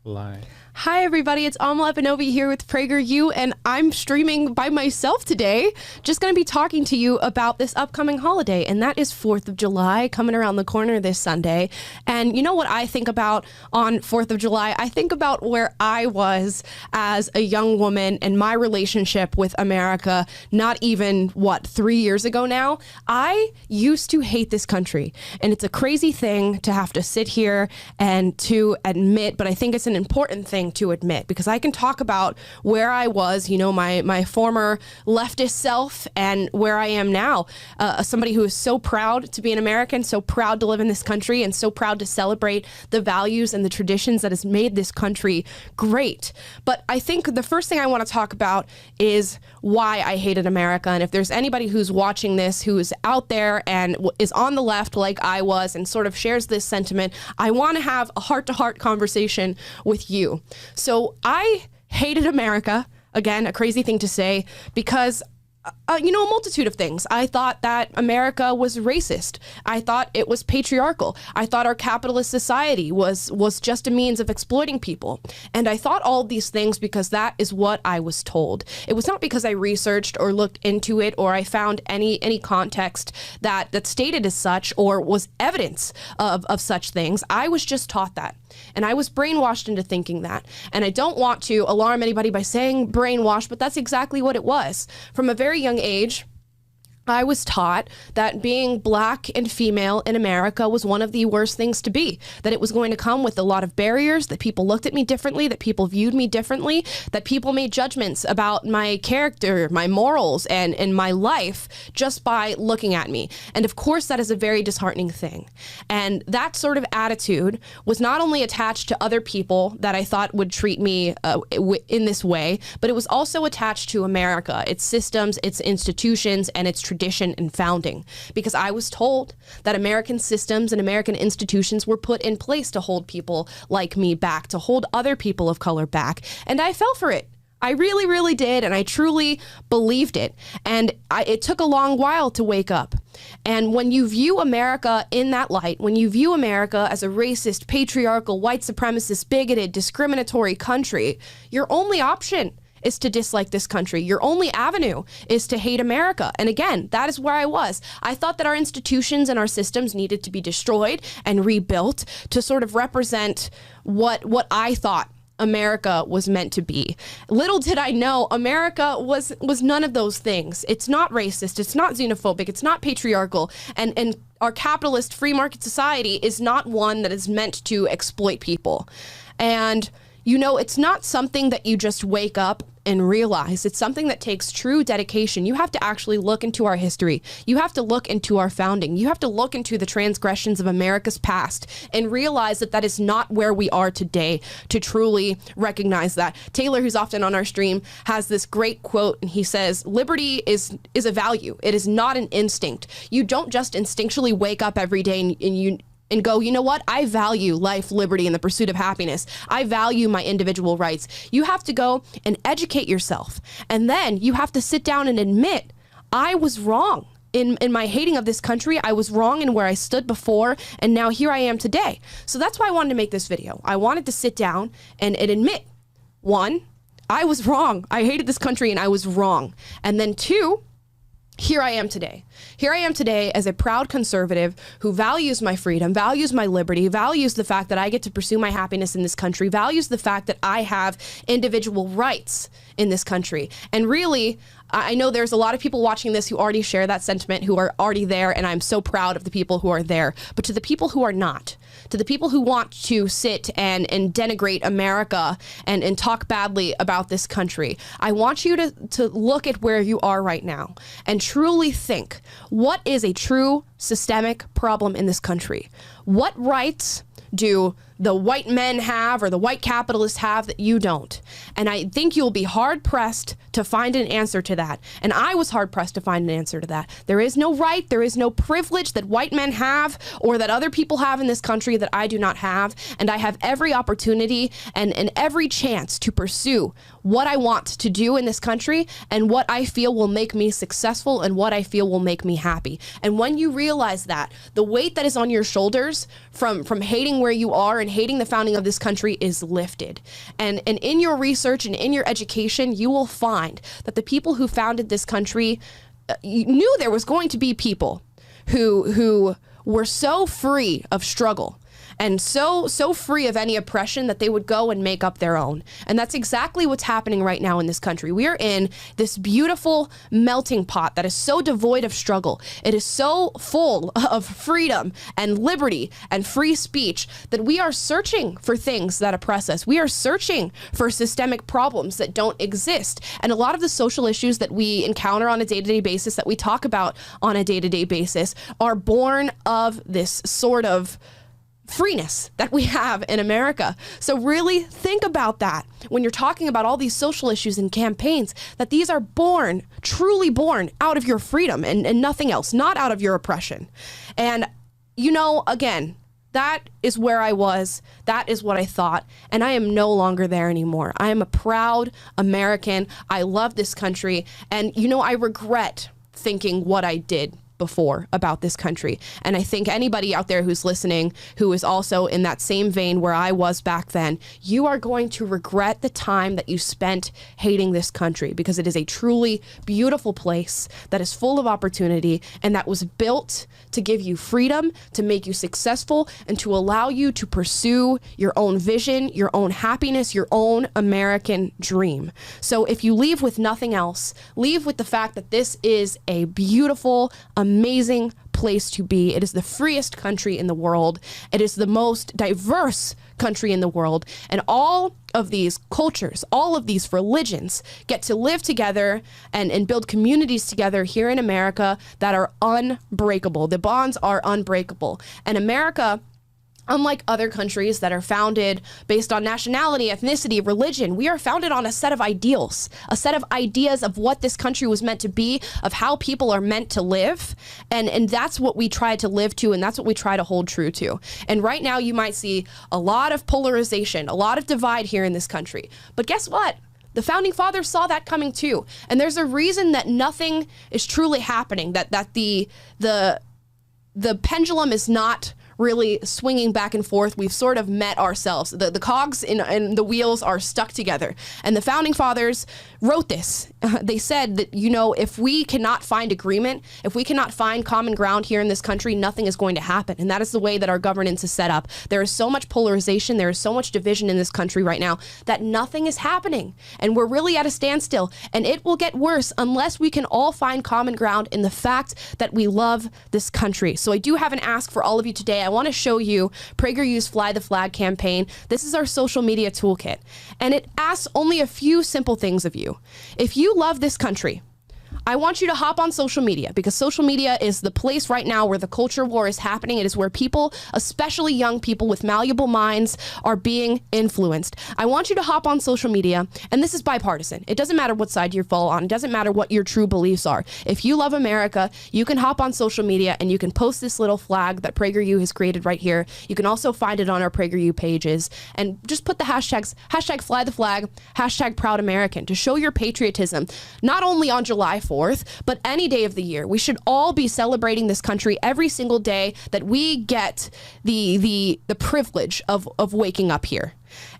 Live. Hi everybody, it's Amala Benovi here with PragerU, and I'm streaming by myself today. Just going to be talking to you about this upcoming holiday, and that is 4th of July, coming around the corner this Sunday. And you know what I think about on 4th of July? I think about where I was as a young woman and my relationship with America, not even, 3 years ago now? I used to hate this country, and it's a crazy thing to have to sit here and to admit, but I think it's an important thing to admit, because I can talk about where I was, my former leftist self, and where I am now, somebody who is so proud to be an American, so proud to live in this country, and so proud to celebrate the values and the traditions that has made this country great. But I think the first thing I want to talk about is why I hated America. And if there's anybody who's watching this who is out there and is on the left like I was and sort of shares this sentiment, I want to have a heart-to-heart conversation with you. So I hated America, again, a crazy thing to say, because a multitude of things. I thought that America was racist. I thought it was patriarchal. I thought our capitalist society was just a means of exploiting people. And I thought all of these things because that is what I was told. It was not because I researched or looked into it or I found any context that stated as such or was evidence of such things. I was just taught that. And I was brainwashed into thinking that. And I don't want to alarm anybody by saying brainwashed, but that's exactly what it was. From a very young age, I was taught that being black and female in America was one of the worst things to be, that it was going to come with a lot of barriers, that people looked at me differently, that people viewed me differently, that people made judgments about my character, my morals, and my life just by looking at me. And of course, that is a very disheartening thing. And that sort of attitude was not only attached to other people that I thought would treat me in this way, but it was also attached to America, its systems, its institutions, and its tradition and founding, because I was told that American systems and American institutions were put in place to hold people like me back, to hold other people of color back. And I fell for it. I really, really did. And I truly believed it. And it took a long while to wake up. And when you view America in that light, when you view America as a racist, patriarchal, white supremacist, bigoted, discriminatory country, your only option is to dislike this country. Your only avenue is to hate America. And again, that is where I was. I thought that our institutions and our systems needed to be destroyed and rebuilt to sort of represent what I thought America was meant to be. Little did I know, America was none of those things. It's not racist, it's not xenophobic, it's not patriarchal, and our capitalist free market society is not one that is meant to exploit people. And it's not something that you just wake up and realize. It's something that takes true dedication. You have to actually look into our history. You have to look into our founding. You have to look into the transgressions of America's past and realize that that is not where we are today to truly recognize that. Taylor, who's often on our stream, has this great quote, and he says, liberty is a value. It is not an instinct. You don't just instinctually wake up every day and go, you know what? I value life, liberty, and the pursuit of happiness. I value my individual rights. You have to go and educate yourself. And then you have to sit down and admit, I was wrong in my hating of this country. I was wrong in where I stood before, and now here I am today. So that's why I wanted to make this video. I wanted to sit down and admit, one, I was wrong. I hated this country and I was wrong. And then two, here I am today. Here I am today as a proud conservative who values my freedom, values my liberty, values the fact that I get to pursue my happiness in this country, values the fact that I have individual rights in this country. And really, I know there's a lot of people watching this who already share that sentiment, who are already there, and I'm so proud of the people who are there. But to the people who are not, to the people who want to sit and denigrate America and talk badly about this country, I want you to look at where you are right now and truly think, what is a true systemic problem in this country? What rights do the white men have or the white capitalists have that you don't? And I think you'll be hard-pressed to find an answer to that. And I was hard-pressed to find an answer to that. There is no right, there is no privilege that white men have or that other people have in this country that I do not have. And I have every opportunity and every chance to pursue what I want to do in this country and what I feel will make me successful and what I feel will make me happy. And when you realize that, the weight that is on your shoulders from hating where you are and hating the founding of this country is lifted. And in your research and in your education, you will find that the people who founded this country knew there was going to be people who were so free of struggle and so free of any oppression that they would go and make up their own. And that's exactly what's happening right now in this country. We are in this beautiful melting pot that is so devoid of struggle. It is so full of freedom and liberty and free speech that we are searching for things that oppress us. We are searching for systemic problems that don't exist. And a lot of the social issues that we encounter on a day-to-day basis, that we talk about on a day-to-day basis, are born of this sort of freeness that we have in America. So really think about that when you're talking about all these social issues and campaigns, that these are born, truly born out of your freedom and nothing else, not out of your oppression. And, you know, again, that is where I was. That is what I thought. And I am no longer there anymore. I am a proud American. I love this country. And, you know, I regret thinking what I did before about this country. And I think anybody out there who's listening who is also in that same vein where I was back then, you are going to regret the time that you spent hating this country, because it is a truly beautiful place that is full of opportunity and that was built to give you freedom, to make you successful, and to allow you to pursue your own vision, your own happiness, your own American dream. So if you leave with nothing else, leave with the fact that this is a beautiful, amazing place to be. It is the freest country in the world. It is the most diverse country in the world. And all of these cultures, all of these religions get to live together and build communities together here in America that are unbreakable. The bonds are unbreakable. And America, unlike other countries that are founded based on nationality, ethnicity, religion, we are founded on a set of ideals, a set of ideas of what this country was meant to be, of how people are meant to live. And that's what we try to live to, and that's what we try to hold true to. And right now you might see a lot of polarization, a lot of divide here in this country. But guess what? The founding fathers saw that coming too. And there's a reason that nothing is truly happening, that the pendulum is not really swinging back and forth. We've sort of met ourselves. The cogs and the wheels are stuck together. And the founding fathers wrote this. They said that, you know, if we cannot find agreement, if we cannot find common ground here in this country, nothing is going to happen. And that is the way that our governance is set up. There is so much polarization. There is so much division in this country right now that nothing is happening. And we're really at a standstill. And it will get worse unless we can all find common ground in the fact that we love this country. So I do have an ask for all of you today. I want to show you PragerU's Fly the Flag campaign. This is our social media toolkit, and it asks only a few simple things of you. If you love this country, I want you to hop on social media, because social media is the place right now where the culture war is happening. It is where people, especially young people with malleable minds, are being influenced. I want you to hop on social media, and this is bipartisan. It doesn't matter what side you fall on. It doesn't matter what your true beliefs are. If you love America, you can hop on social media and you can post this little flag that PragerU has created right here. You can also find it on our PragerU pages, and just put the hashtags, hashtag fly the flag, hashtag proud American, to show your patriotism, not only on July 4th, but any day of the year. We should all be celebrating this country every single day that we get the privilege of waking up here.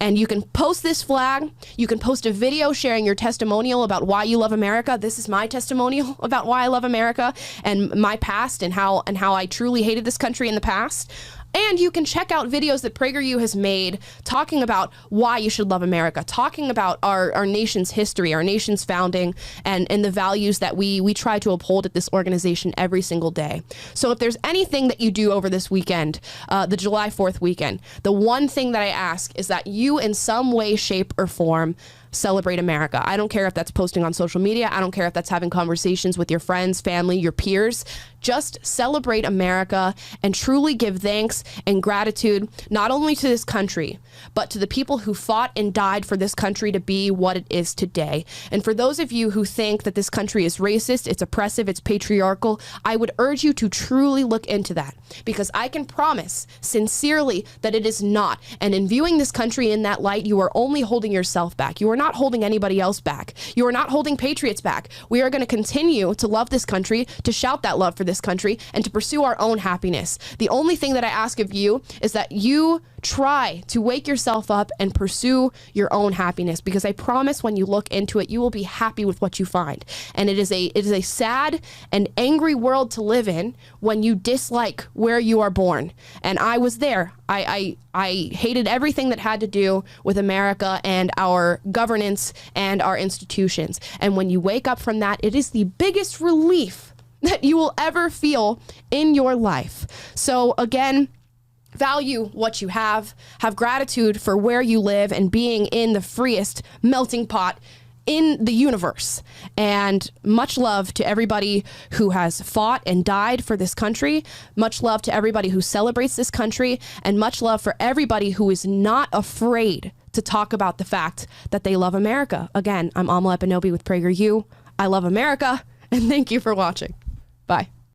And you can post this flag. You can post a video sharing your testimonial about why you love America. This is my testimonial about why I love America and my past and how I truly hated this country in the past. And you can check out videos that PragerU has made talking about why you should love America, talking about our nation's history, our nation's founding, and the values that we try to uphold at this organization every single day. So if there's anything that you do over this weekend, the July 4th weekend, the one thing that I ask is that you in some way, shape, or form celebrate America. I don't care if that's posting on social media. I don't care if that's having conversations with your friends, family, your peers. Just celebrate America and truly give thanks and gratitude, not only to this country, but to the people who fought and died for this country to be what it is today. And for those of you who think that this country is racist, it's oppressive, it's patriarchal, I would urge you to truly look into that, because I can promise sincerely that it is not. And in viewing this country in that light, you are only holding yourself back. You are not holding anybody else back. You are not holding patriots back. We are going to continue to love this country, to shout that love for this country, and to pursue our own happiness. The only thing that I ask of you is that you try to wake yourself up and pursue your own happiness, because I promise when you look into it, you will be happy with what you find. And it is a sad and angry world to live in when you dislike where you are born. And I was there. I hated everything that had to do with America and our governance and our institutions. And when you wake up from that, it is the biggest relief that you will ever feel in your life. So again, value what you have gratitude for where you live and being in the freest melting pot in the universe. And much love to everybody who has fought and died for this country. Much love to everybody who celebrates this country, and much love for everybody who is not afraid to talk about the fact that they love America. Again, I'm Amala Epinobi with PragerU. I love America, and thank you for watching. Bye.